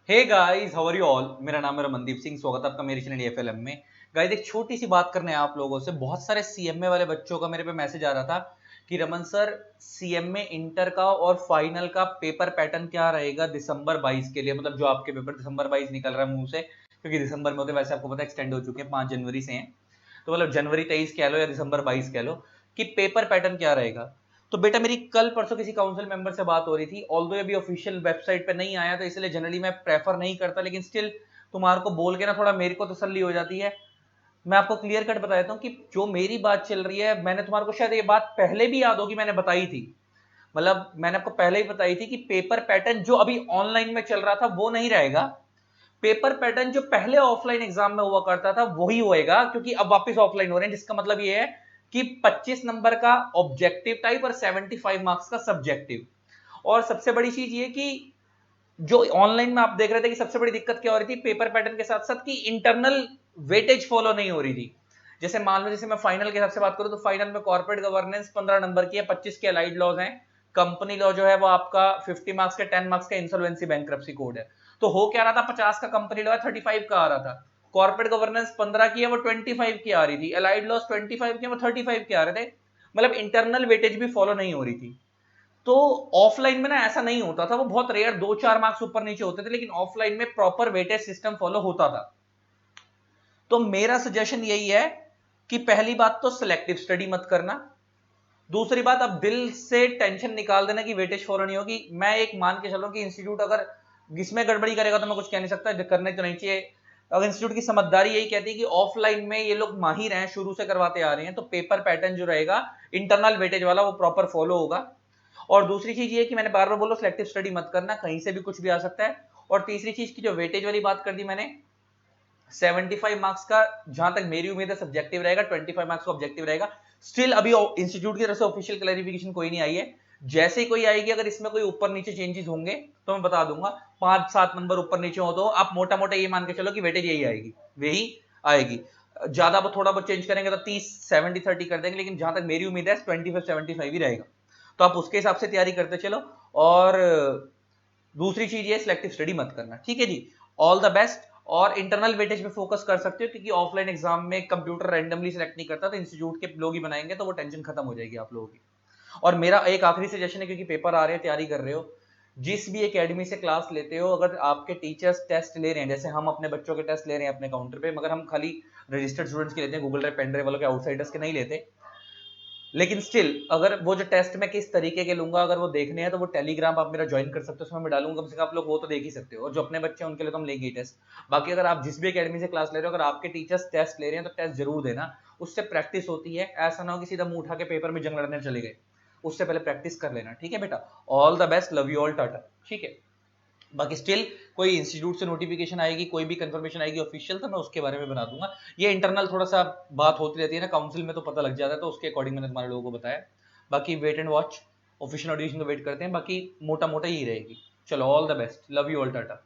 Hey guys, how are you all. मेरा नाम है रमनदीप सिंह। स्वागत है आपका मेरे चैनल एफएलएम में। गाइस, एक छोटी सी बात करने हैं आप लोगों से। बहुत सारे सीएमए वाले बच्चों का मेरे पे मैसेज आ रहा था कि रमन सर, सीएमए इंटर का और फाइनल का पेपर पैटर्न क्या रहेगा दिसंबर 22 के लिए। मतलब जो आपके पेपर दिसंबर 22 निकल रहा है मुंह से, क्योंकि दिसंबर में होते वैसे आपको पता है एक्सटेंड हो चुके हैं, 5 जनवरी से हैं। तो मतलब जनवरी 23 कह लो या दिसंबर 22 कह लो, कि पेपर पैटर्न क्या रहेगा। तो बेटा, मेरी कल परसों किसी काउंसिल मेंबर से बात हो रही थी। ऑल्दो अभी ऑफिशियल वेबसाइट पे नहीं आया, तो इसलिए जनरली मैं प्रेफर नहीं करता, लेकिन स्टिल तुम्हारे को बोल के ना थोड़ा मेरे को तसल्ली हो जाती है। मैं आपको क्लियर कट बता देता हूँ कि जो मेरी बात चल रही है, मैंने तुम्हारे को शायद ये बात पहले भी याद होगी, मैंने बताई थी। मतलब मैंने आपको पहले ही बताई थी कि पेपर पैटर्न जो अभी ऑनलाइन में चल रहा था वो नहीं रहेगा। पेपर पैटर्न जो पहले ऑफलाइन एग्जाम में हुआ करता था वही होएगा, क्योंकि अब वापस ऑफलाइन हो रहे हैं। जिसका मतलब ये है कि 25 नंबर का ऑब्जेक्टिव टाइप और 75 मार्क्स का सब्जेक्टिव। और सबसे बड़ी चीज ये कि जो ऑनलाइन में आप देख रहे थे कि सबसे बड़ी दिक्कत क्या हो रही थी पेपर पैटर्न के साथ साथ, कि इंटरनल वेटेज फॉलो नहीं हो रही थी। जैसे मान लो, जैसे मैं फाइनल के हिसाब से बात करूं तो फाइनल में कॉर्पोरेट गवर्नेंस 15 नंबर की है, 25 के अलाइड लॉज हैं। कंपनी लॉ जो है वो आपका 50 मार्क्स के 10 मार्क्स का इंसॉल्वेंसी बैंक्रप्सी कोड है। तो हो क्या रहा था, 50 का कंपनी लॉ है, 35 का आ रहा था। कॉर्पोरेट गवर्नेंस 15 की है, वो 25 की आ रही थी। अलाइड लॉज 25 की है, वो 35 के आ रहे थे। मतलब इंटरनल वेटेज भी फॉलो नहीं हो रही थी। तो ऑफलाइन में ना ऐसा नहीं होता था, वो बहुत रेयर 2-4 मार्क्स ऊपर नीचे होते थे, लेकिन ऑफलाइन में प्रॉपर वेटेज सिस्टम फॉलो होता था। तो मेरा सजेशन यही है कि पहली बात तो सिलेक्टिव स्टडी मत करना। दूसरी बात, अब दिल से टेंशन निकाल देना कि वेटेज फॉलो नहीं होगी। मैं एक मान के चलूं कि इंस्टीट्यूट अगर इसमें गड़बड़ी करेगा तो मैं कुछ कह नहीं सकता, करने तो नहीं चाहिए। अगर इंस्टीट्यूट की समझदारी यही कहती है कि ऑफलाइन में ये लोग माहिर हैं, शुरू से करवाते आ रहे हैं, तो पेपर पैटर्न जो रहेगा इंटरनल वेटेज वाला वो प्रॉपर फॉलो होगा। और दूसरी चीज ये कि मैंने बार बार बोला सिलेक्टिव स्टडी मत करना, कहीं से भी कुछ भी आ सकता है। और तीसरी चीज की जो वेटेज वाली बात कर दी मैंने, 75 मार्क्स का जहां तक मेरी उम्मीद है सब्जेक्टिव रहेगा, 25 मार्क्स का ऑब्जेक्टिव रहेगा। स्टिल अभी इंस्टीट्यूट की तरफ से ऑफिशियल क्लैरिफिकेशन कोई नहीं आई है। जैसे ही कोई आएगी, अगर इसमें कोई ऊपर नीचे चेंजेस होंगे तो मैं बता दूंगा। 5-7 नंबर ऊपर नीचे हो तो आप मोटा मोटा ये मान के चलो कि वेटेज यही आएगी, वही आएगी। ज्यादा थोड़ा बहुत चेंज करेंगे तो 30-70-30 कर देंगे, लेकिन जहां तक मेरी उम्मीद है 25-75 ही रहेगा। तो आप उसके हिसाब से तैयारी करते चलो। और दूसरी चीज ये, सिलेक्टिव स्टडी मत करना, ठीक है जी। All the best. और इंटरनल वेटेज पे फोकस कर सकते हो, क्योंकि ऑफलाइन एग्जाम में कंप्यूटर रैंडमली सिलेक्ट नहीं करता, तो इंस्टीट्यूट के लोग ही बनाएंगे, तो वो टेंशन खत्म हो जाएगी आप लोगों की। और मेरा एक आखिरी सजेशन है, क्योंकि पेपर आ रहे हैं, तैयारी कर रहे हो, जिस भी एकेडमी से क्लास लेते हो, अगर आपके टीचर्स टेस्ट ले रहे हैं, जैसे हम अपने बच्चों के टेस्ट ले रहे हैं अपने काउंटर पे, मगर हम खाली रजिस्टर्ड स्टूडेंट्स के लेते हैं, गूगल ड्राइव पेन ड्राइव वालों के, आउटसाइडर्स के नहीं लेते। लेकिन स्टिल अगर वो जो टेस्ट मैं किस तरीके के लूंगा, अगर वो देखने हैं, तो वो टेलीग्राम आप मेरा ज्वाइन कर सकते हो, उसमें मैं डालूंगा, कम से कम आप लोग वो तो देख ही सकते हो। और जो अपने बच्चे हैं उनके लिए तो हम लेंगे ही टेस्ट। बाकी अगर आप जिस भी एकेडमी से क्लास ले रहे हो, अगर आपके टीचर्स टेस्ट ले रहे हैं तो टेस्ट जरूर देना। उससे प्रैक्टिस होती है। ऐसा ना हो कि सीधा मुंह उठा के पेपर में जंग लड़ने चले गए। उससे पहले प्रैक्टिस कर लेना, ठीक है बेटा। All the best, love you all, Tata, ठीक है। बाकी स्टिल कोई इंस्टीट्यूट से नोटिफिकेशन आएगी, कोई भी कंफर्मेशन आएगी ऑफिशियल, तो मैं उसके बारे में बना दूंगा। ये इंटरनल थोड़ा सा बात होती रहती है ना, काउंसिल में तो पता लग जाता है, तो उसके अकॉर्डिंग मैंने तुम्हारे लोगों को बताया। बाकी wait and watch, official audition तो वेट करते हैं, बाकी मोटा मोटा ही रहेगी। चलो, all the best, love you all, Tata.